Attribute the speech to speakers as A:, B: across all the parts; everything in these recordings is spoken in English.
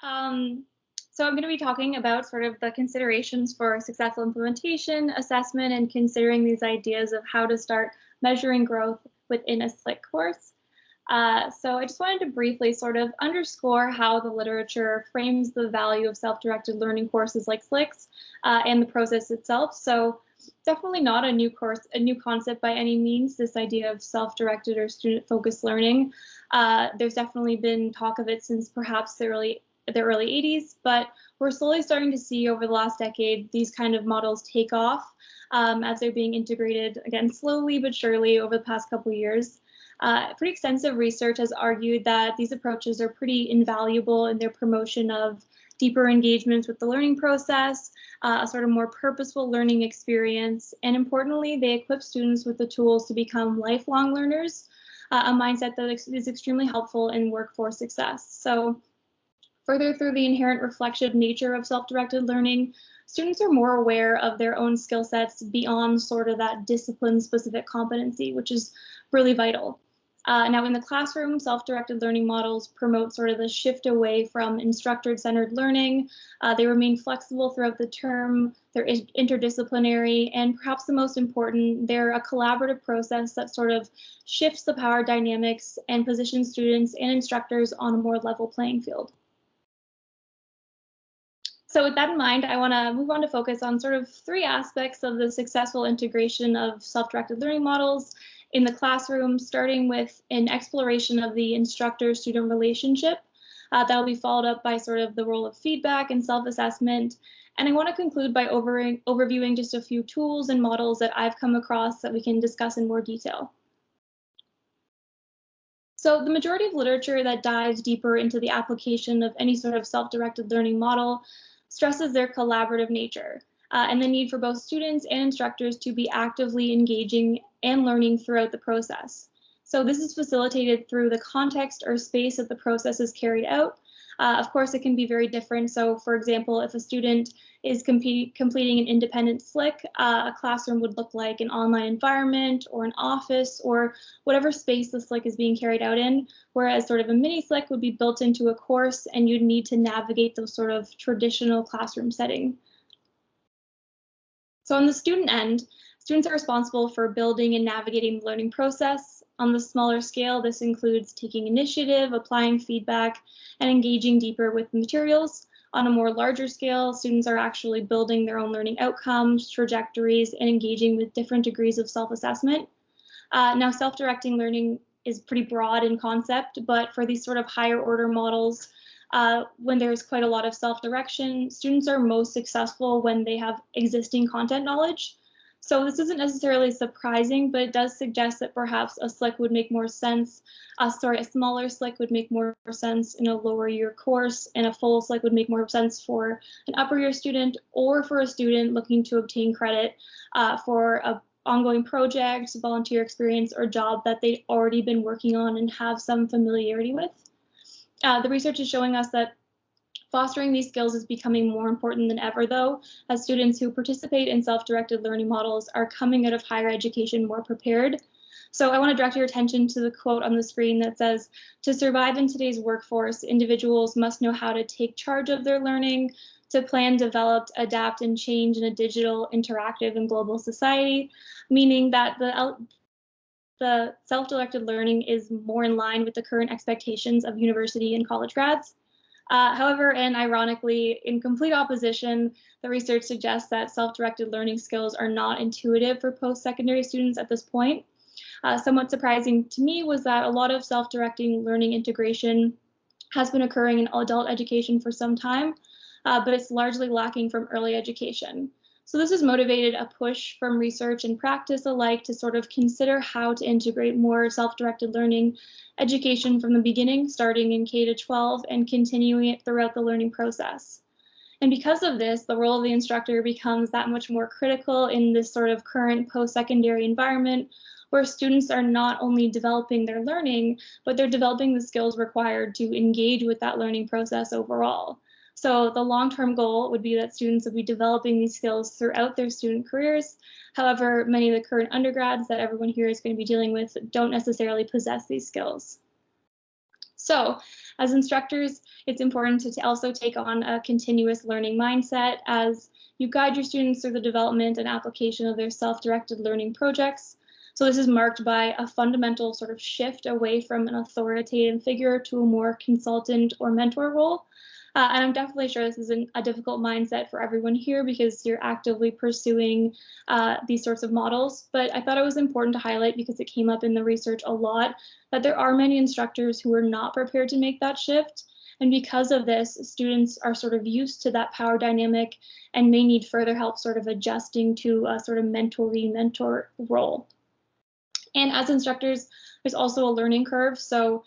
A: Um, so I'm going to be talking about sort of the considerations for successful implementation, assessment, and considering these ideas of how to start measuring growth within a SLICC course. So I just wanted to briefly sort of underscore how the literature frames the value of self-directed learning courses like SLICCs and the process itself. So definitely not a new concept by any means, this idea of self-directed or student-focused learning. There's definitely been talk of it since perhaps the early 80s, but we're slowly starting to see over the last decade these kind of models take off as they're being integrated, again, slowly but surely over the past couple of years. Pretty extensive research has argued that these approaches are pretty invaluable in their promotion of deeper engagements with the learning process, a sort of more purposeful learning experience, and importantly, they equip students with the tools to become lifelong learners, a mindset that is extremely helpful in workforce success. So further, through the inherent reflexive nature of self-directed learning, students are more aware of their own skill sets beyond sort of that discipline-specific competency, which is really vital. Now, in the classroom, self-directed learning models promote sort of the shift away from instructor-centered learning. They remain flexible throughout the term, they're interdisciplinary, and perhaps the most important, they're a collaborative process that sort of shifts the power dynamics and positions students and instructors on a more level playing field. So with that in mind, I want to move on to focus on sort of three aspects of the successful integration of self-directed learning models in the classroom, starting with an exploration of the instructor-student relationship. That will be followed up by sort of the role of feedback and self-assessment. And I want to conclude by overviewing just a few tools and models that I've come across that we can discuss in more detail. So the majority of literature that dives deeper into the application of any sort of self-directed learning model stresses their collaborative nature and the need for both students and instructors to be actively engaging and learning throughout the process. So this is facilitated through the context or space that the process is carried out. Of course, it can be very different. So for example, if a student is completing an independent SLICC, a classroom would look like an online environment or an office or whatever space the SLICC is being carried out in, whereas sort of a mini SLICC would be built into a course and you'd need to navigate those sort of traditional classroom setting. So on the student end, students are responsible for building and navigating the learning process. On the smaller scale, this includes taking initiative, applying feedback, and engaging deeper with materials. On a more larger scale, students are actually building their own learning outcomes, trajectories, and engaging with different degrees of self-assessment. Now, self-directing learning is pretty broad in concept, but for these sort of higher order models, when there's quite a lot of self-direction, students are most successful when they have existing content knowledge. So this isn't necessarily surprising, but it does suggest that perhaps a SLICC would make more sense. A smaller SLICC would make more sense in a lower year course, and a full SLICC would make more sense for an upper year student or for a student looking to obtain credit for an ongoing project, volunteer experience, or job that they've already been working on and have some familiarity with. The research is showing us that fostering these skills is becoming more important than ever, though, as students who participate in self-directed learning models are coming out of higher education more prepared. So I want to direct your attention to the quote on the screen that says, "To survive in today's workforce, individuals must know how to take charge of their learning, to plan, develop, adapt, and change in a digital, interactive, and global society," meaning that the self-directed learning is more in line with the current expectations of university and college grads. However, and ironically, in complete opposition, the research suggests that self-directed learning skills are not intuitive for post-secondary students at this point. Somewhat surprising to me was that a lot of self-directing learning integration has been occurring in adult education for some time, but it's largely lacking from early education. So this has motivated a push from research and practice alike to sort of consider how to integrate more self-directed learning education from the beginning, starting in K-12 and continuing it throughout the learning process. And because of this, the role of the instructor becomes that much more critical in this sort of current post-secondary environment where students are not only developing their learning, but they're developing the skills required to engage with that learning process overall. So the long-term goal would be that students would be developing these skills throughout their student careers. However, many of the current undergrads that everyone here is going to be dealing with don't necessarily possess these skills. So as instructors, it's important to also take on a continuous learning mindset as you guide your students through the development and application of their self-directed learning projects. So this is marked by a fundamental sort of shift away from an authoritative figure to a more consultant or mentor role. And I'm definitely sure this is a difficult mindset for everyone here because you're actively pursuing these sorts of models. But I thought it was important to highlight, because it came up in the research a lot, that there are many instructors who are not prepared to make that shift. And because of this, students are sort of used to that power dynamic and may need further help sort of adjusting to a sort of mentor role. And as instructors, there's also a learning curve. So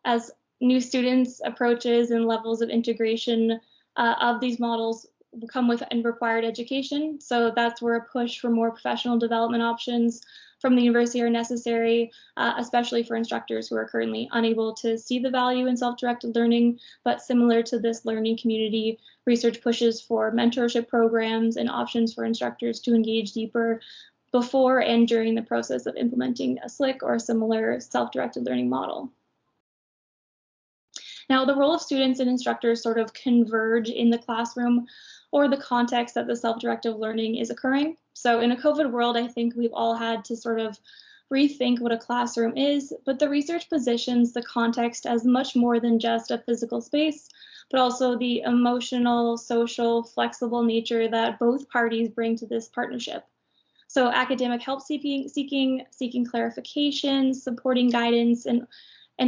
A: as new students approaches and levels of integration of these models come with and required education. So that's where a push for more professional development options from the university are necessary, especially for instructors who are currently unable to see the value in self-directed learning. But similar to this learning community, research pushes for mentorship programs and options for instructors to engage deeper before and during the process of implementing a SLICC or a similar self-directed learning model. Now, the role of students and instructors sort of converge in the classroom or the context that the self-directive learning is occurring. So in a COVID world, I think we've all had to sort of rethink what a classroom is, but the research positions the context as much more than just a physical space, but also the emotional, social, flexible nature that both parties bring to this partnership. So academic help seeking clarification, supporting guidance, and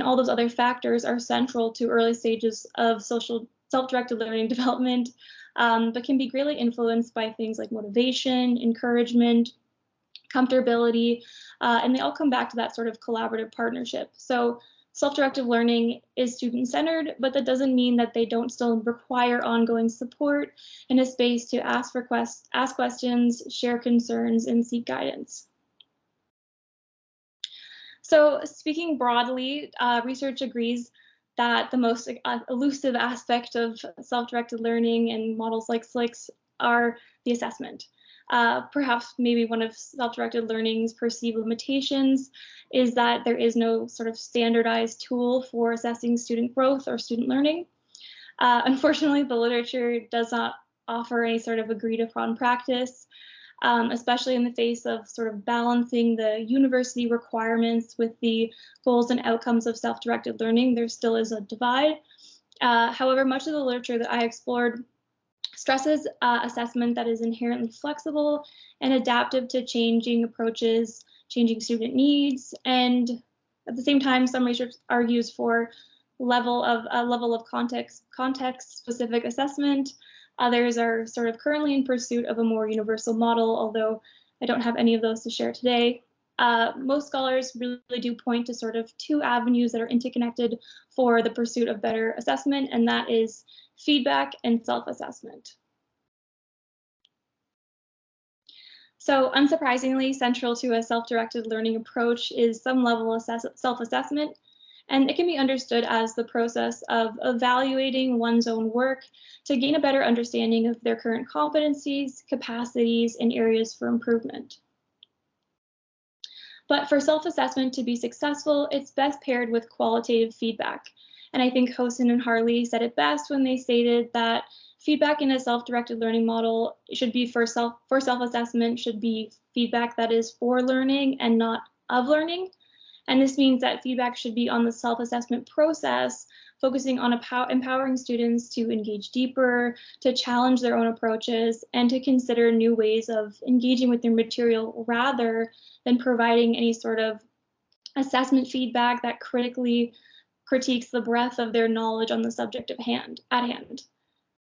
A: all those other factors are central to early stages of social self-directed learning development, but can be greatly influenced by things like motivation, encouragement, comfortability, and they all come back to that sort of collaborative partnership. So self-directed learning is student-centered, but that doesn't mean that they don't still require ongoing support and a space to ask questions, share concerns, and seek guidance. So speaking broadly, research agrees that the most elusive aspect of self-directed learning and models like SLICCs are the assessment. Perhaps maybe one of self-directed learning's perceived limitations is that there is no sort of standardized tool for assessing student growth or student learning. Unfortunately, the literature does not offer any sort of agreed upon practice. Especially in the face of sort of balancing the university requirements with the goals and outcomes of self-directed learning, there still is a divide. However, much of the literature that I explored stresses assessment that is inherently flexible and adaptive to changing approaches, changing student needs, and at the same time, some research argues for a level of context-specific assessment. Others are sort of currently in pursuit of a more universal model, although I don't have any of those to share today. Most scholars really do point to sort of two avenues that are interconnected for the pursuit of better assessment, and that is feedback and self-assessment. So unsurprisingly, central to a self-directed learning approach is some level of self-assessment. And it can be understood as the process of evaluating one's own work to gain a better understanding of their current competencies, capacities, and areas for improvement. But for self-assessment to be successful, it's best paired with qualitative feedback. And I think Hosen and Harley said it best when they stated that feedback in a self-directed learning model should be for self-assessment should be feedback that is for learning and not of learning. And this means that feedback should be on the self-assessment process, focusing on empowering students to engage deeper, to challenge their own approaches, and to consider new ways of engaging with their material rather than providing any sort of assessment feedback that critically critiques the breadth of their knowledge on the subject at hand.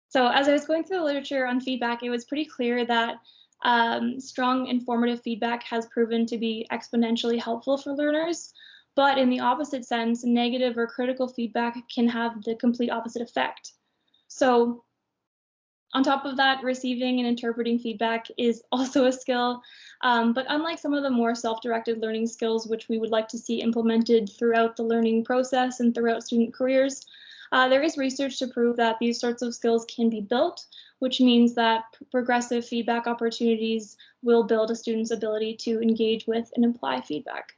A: So as I was going through the literature on feedback, it was pretty clear that strong informative feedback has proven to be exponentially helpful for learners, but in the opposite sense, negative or critical feedback can have the complete opposite effect. So on top of that, receiving and interpreting feedback is also a skill, but unlike some of the more self-directed learning skills, which we would like to see implemented throughout the learning process and throughout student careers, there is research to prove that these sorts of skills can be built, which means that progressive feedback opportunities will build a student's ability to engage with and apply feedback.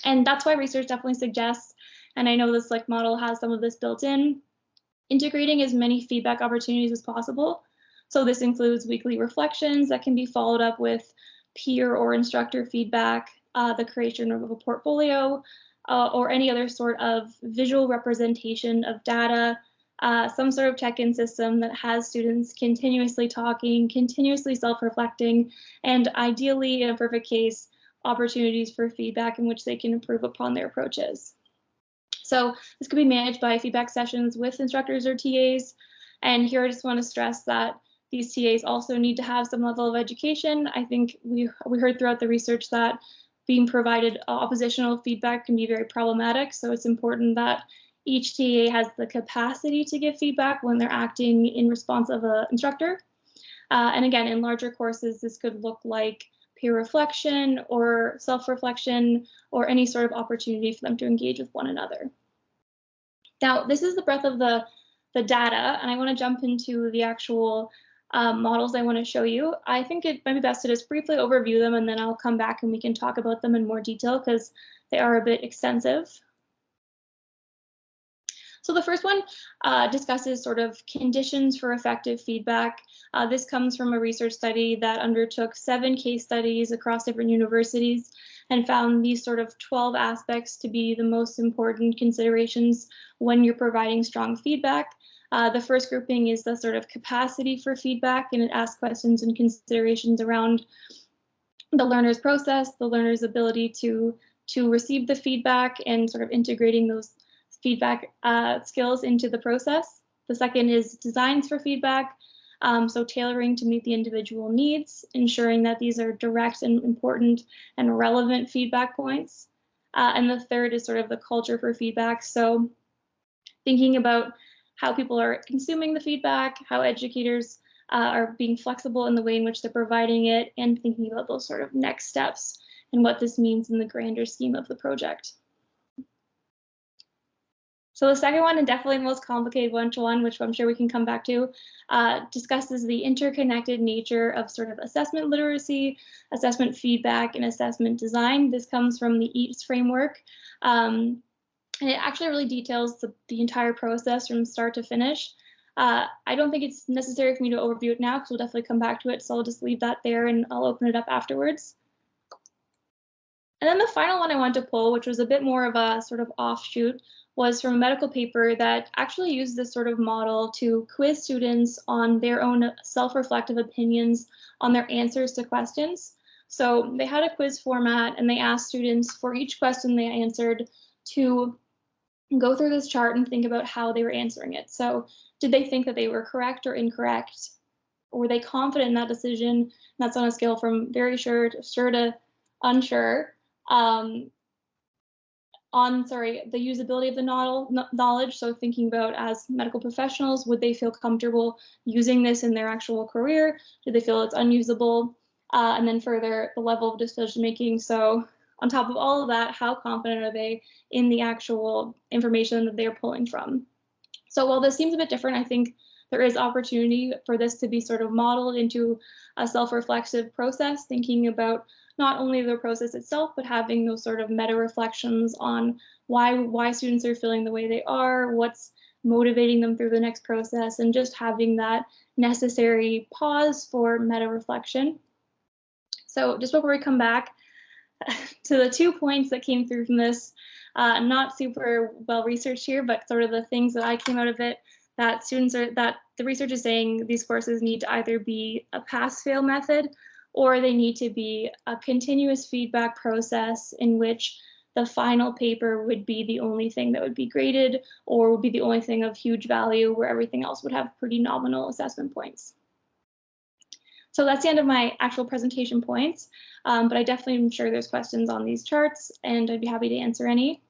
A: And that's why research definitely suggests and I know the SLICC model has some of this built in, integrating as many feedback opportunities as possible. So this includes weekly reflections that can be followed up with peer or instructor feedback, the creation of a portfolio, or any other sort of visual representation of data, some sort of check-in system that has students continuously talking, continuously self-reflecting, and ideally, in a perfect case, opportunities for feedback in which they can improve upon their approaches. So this could be managed by feedback sessions with instructors or TAs. And here I just want to stress that these TAs also need to have some level of education. I think we heard throughout the research that being provided oppositional feedback can be very problematic. So it's important that each TA has the capacity to give feedback when they're acting in response of an instructor. And again, in larger courses, this could look like peer reflection or self-reflection or any sort of opportunity for them to engage with one another. Now, this is the breadth of the data, and I want to jump into the actual models I want to show you. I think it might be best to just briefly overview them, and then I'll come back and we can talk about them in more detail because they are a bit extensive. So the first one discusses sort of conditions for effective feedback. This comes from a research study that undertook 7 case studies across different universities and found these sort of 12 aspects to be the most important considerations when you're providing strong feedback. The first grouping is the sort of capacity for feedback, and it asks questions and considerations around the learner's process, the learner's ability to receive the feedback, and sort of integrating those feedback skills into the process. The second is designs for feedback, so tailoring to meet the individual needs, ensuring that these are direct and important and relevant feedback points. And the third is sort of the culture for feedback, so thinking about how people are consuming the feedback, how educators are being flexible in the way in which they're providing it, and thinking about those sort of next steps and what this means in the grander scheme of the project. So the second one, and definitely the most complicated one, which I'm sure we can come back to, discusses the interconnected nature of sort of assessment literacy, assessment feedback, and assessment design. This comes from the EATS framework. And it actually really details the entire process from start to finish. I don't think it's necessary for me to overview it now because we'll definitely come back to it. So I'll just leave that there and I'll open it up afterwards. And then the final one I wanted to pull, which was a bit more of a sort of offshoot, was from a medical paper that actually used this sort of model to quiz students on their own self-reflective opinions on their answers to questions. So they had a quiz format and they asked students for each question they answered to go through this chart and think about how they were answering it. So did they think that they were correct or incorrect? Or were they confident in that decision? And that's on a scale from very sure to unsure. The usability of the knowledge, so thinking about as medical professionals, would they feel comfortable using this in their actual career? Do they feel it's unusable? And then further, the level of decision making. So on top of all of that, how confident are they in the actual information that they're pulling from? So while this seems a bit different, I think there is opportunity for this to be sort of modeled into a self-reflexive process, thinking about not only the process itself, but having those sort of meta reflections on why students are feeling the way they are, what's motivating them through the next process, and just having that necessary pause for meta reflection. So just before we come back to the 2 points that came through from this, not super well researched here, but sort of the things that I came out of it, that the research is saying these courses need to either be a pass-fail method or they need to be a continuous feedback process in which the final paper would be the only thing that would be graded or would be the only thing of huge value where everything else would have pretty nominal assessment points. So that's the end of my actual presentation points, but I definitely am sure there's questions on these charts and I'd be happy to answer any.